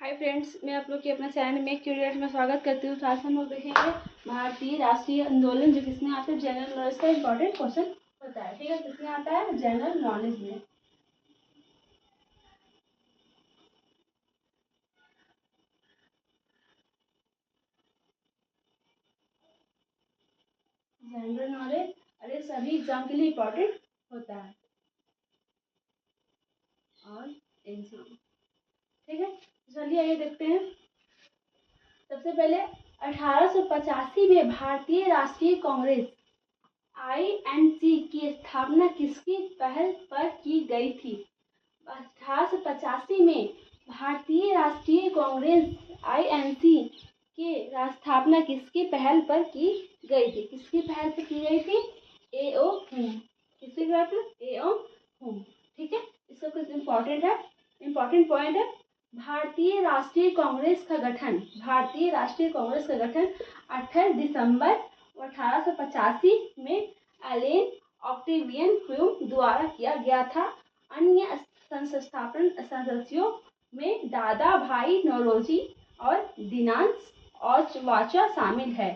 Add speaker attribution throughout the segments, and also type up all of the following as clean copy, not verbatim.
Speaker 1: Hi friends, मैं आप लोग के अपना चैनल में क्यूरियस में स्वागत करती हूँ। आज हम लोग देखेंगे भारतीय राष्ट्रीय आंदोलन, जो किसमें आता है जनरल नॉलेज का इंपॉर्टेंट क्वेश्चन होता है। ठीक है, किसमें आता है जनरल नॉलेज में। जनरल नॉलेज अरे सभी एग्जाम के लिए इंपॉर्टेंट होता है और एग्जाम। ठीक है, चलिए आइए देखते हैं। सबसे पहले 1885 में भारतीय राष्ट्रीय कांग्रेस INC की स्थापना किसकी पहल पर की गई थी? 1885 में भारतीय राष्ट्रीय कांग्रेस INC की स्थापना किसकी पहल पर की गई थी? किसकी पहल पर की गई थी? A.O. हुम। किसकी पहल पर? A.O. हुम। ठीक है, इसका कुछ इम्पोर्टेंट है, इम्पोर्टेंट पॉइंट है। भारतीय राष्ट्रीय कांग्रेस का गठन 28 दिसंबर 1885 में एलेन ऑक्टेवियन ह्यूम द्वारा किया गया था। अन्य संस्थापन सदस्यों में दादा भाई नौरोजी और दिनांश औचवाचा शामिल है।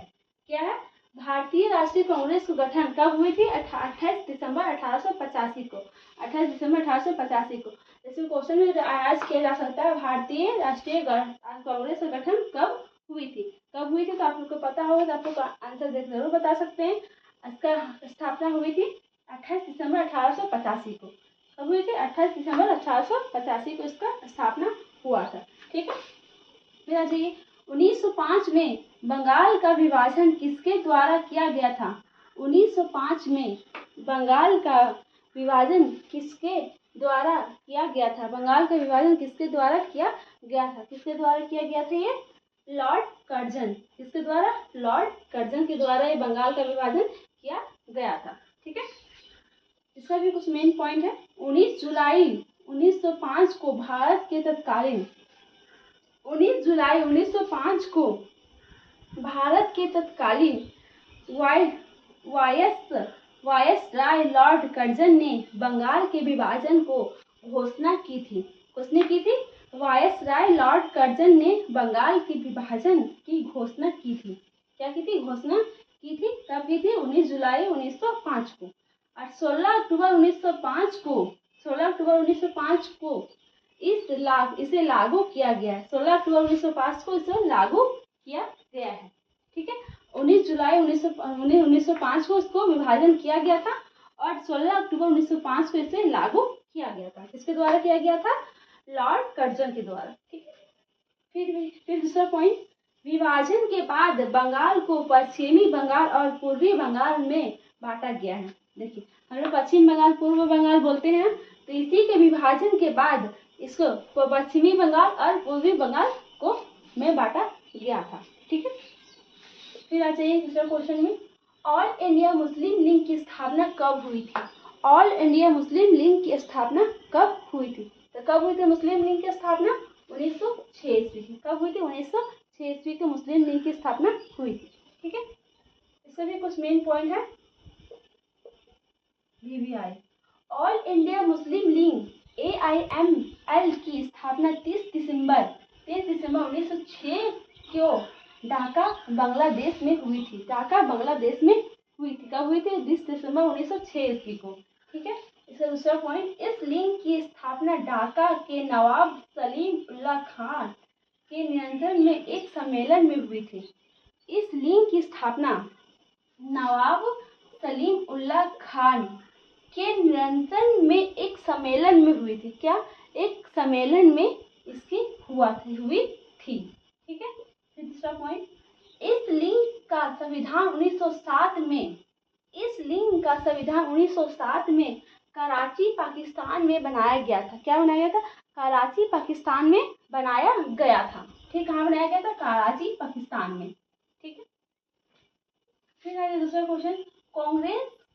Speaker 1: क्या है? भारतीय राष्ट्रीय कांग्रेस का गठन कब हुई थी? 28 दिसंबर 1885 को। 28 दिसंबर 1885 को। इसमें क्वेश्चन में आज किया जा सकता है, भारतीय राष्ट्रीय कांग्रेस का गठन कब हुई थी? कब हुई थी? तो आप लोग को पता होगा तो आप लोग आंसर देख जरूर बता सकते हैं। इसका स्थापना हुई थी 28 दिसंबर 1885 को। कब हुई थी? 28 दिसंबर 1885 को इसका स्थापना हुआ था। ठीक है, फिर आ जाइए। 1905 में बंगाल का विभाजन किसके द्वारा किया गया था? 1905 में बंगाल का विभाजन किसके द्वारा किया गया था? बंगाल का विभाजन किसके द्वारा किया गया था? किसके द्वारा किया गया था? ये लॉर्ड कर्जन। किसके द्वारा? लॉर्ड कर्जन के द्वारा ये बंगाल का विभाजन किया गया था। ठीक है, इसका भी कुछ मेन पॉइंट है। 19 जुलाई 1905 को भारत के तत्कालीन 19 जुलाई 1905 को भारत के तत्कालीन वायसराय लॉर्ड कर्जन ने बंगाल के विभाजन को घोषणा की थी। किसने की थी? वायसराय लॉर्ड कर्जन ने बंगाल के विभाजन की घोषणा की थी। क्या की थी? घोषणा की थी। कब की थी? 19 जुलाई 1905 को। और 16 अक्टूबर 1905 को इसे लागू किया गया है। 16 अक्टूबर 1905 को इसे लागू किया गया है। ठीक है, 19 जुलाई 1905 को इसको विभाजन किया गया था और 16 अक्टूबर 1905 को इसे लागू किया गया था। किसके द्वारा किया गया था? लॉर्ड कर्जन के द्वारा। ठीक है, फिर दूसरा पॉइंट, विभाजन के बाद बंगाल को पश्चिमी बंगाल और पूर्वी बंगाल में बांटा गया है। देखिए, हम लोग पश्चिम बंगाल पूर्व बंगाल बोलते हैं, तो इसी के विभाजन के बाद इसको पश्चिमी बंगाल और पूर्वी बंगाल को में बांटा गया था। ठीक है, फिर आ जाइए दूसरा क्वेश्चन में, ऑल इंडिया मुस्लिम लीग की स्थापना कब हुई थी? ऑल इंडिया मुस्लिम लीग की स्थापना कब हुई थी? तो कब हुई थी मुस्लिम लीग की स्थापना? 1906 ईस्वी की। कब हुई थी? 1906 ईस्वी की मुस्लिम लीग की स्थापना हुई थी। ठीक है, इसका भी कुछ मेन पॉइंट है। VVI all India Muslim league AIML की स्थापना 30 दिसंबर 1906 को ढाका बांग्लादेश में हुई थी। ढाका बांग्लादेश में हुई थी। कब हुई थी? 20 दिसंबर 1906 ईस्वी को। ठीक है, इसका दूसरा पॉइंट, इस लीग की स्थापना ढाका के नवाब सलीम उल्लाह खान के नियंत्रण में एक सम्मेलन में हुई थी। इस लीग की स्थापना नवाब सलीम उल्लाह खान के नियंत्रण में एक सम्मेलन में हुई थी। क्या? एक सम्मेलन में इसकी हुई थी। ठीक है, फिर दूसरा पॉइंट, इस लीग का संविधान 1907 में कराची पाकिस्तान में बनाया गया था। क्या बनाया गया था? कराची पाकिस्तान में बनाया गया था। ठीक, कहाँ बनाया गया था? कराची पाकिस्तान में। ठीक है, फिर आगे दूसरा क्वेश्चन,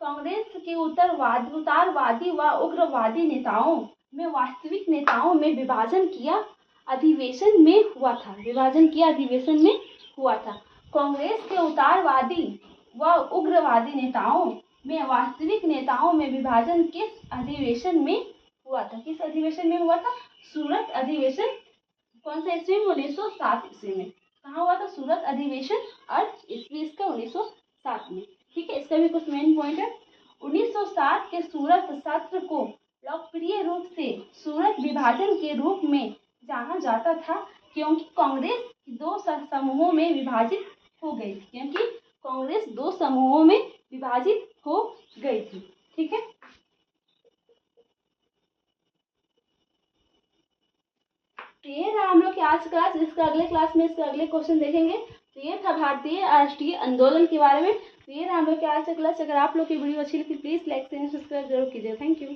Speaker 1: कांग्रेस के उदारवादी व उग्रवादी नेताओं में वास्तविक नेताओं में विभाजन किया अधिवेशन में हुआ था। विभाजन किया अधिवेशन में हुआ था। कांग्रेस के उदारवादी व उग्रवादी नेताओं में वास्तविक नेताओं में विभाजन किस अधिवेशन में हुआ था? किस अधिवेशन में हुआ था? सूरत अधिवेशन कौन सा ईस्वी में? 1907 ईस्वी में। कहाँ हुआ था? सूरत अधिवेशन, और ईस्वी इसका 1907 में। ठीक है, इसका भी कुछ मेन पॉइंट है। 1907 के सूरत सत्र को लोकप्रिय रूप से सूरत विभाजन के रूप में जाना जाता था, क्योंकि कांग्रेस दो समूहों में विभाजित हो गई थी। क्योंकि कांग्रेस दो समूहों में विभाजित हो गई थी। ठीक है, तो ये था हम लोग की आज क्लास। इसका अगले क्लास में इसका अगले क्वेश्चन देखेंगे। तो ये था भारतीय राष्ट्रीय आंदोलन के बारे में। तो ये रहा हम लोग की आज का क्लास। अगर आप लोग की वीडियो अच्छी लगी, प्लीज लाइक शेयर सब्सक्राइब जरूर कीजिए। Thank you.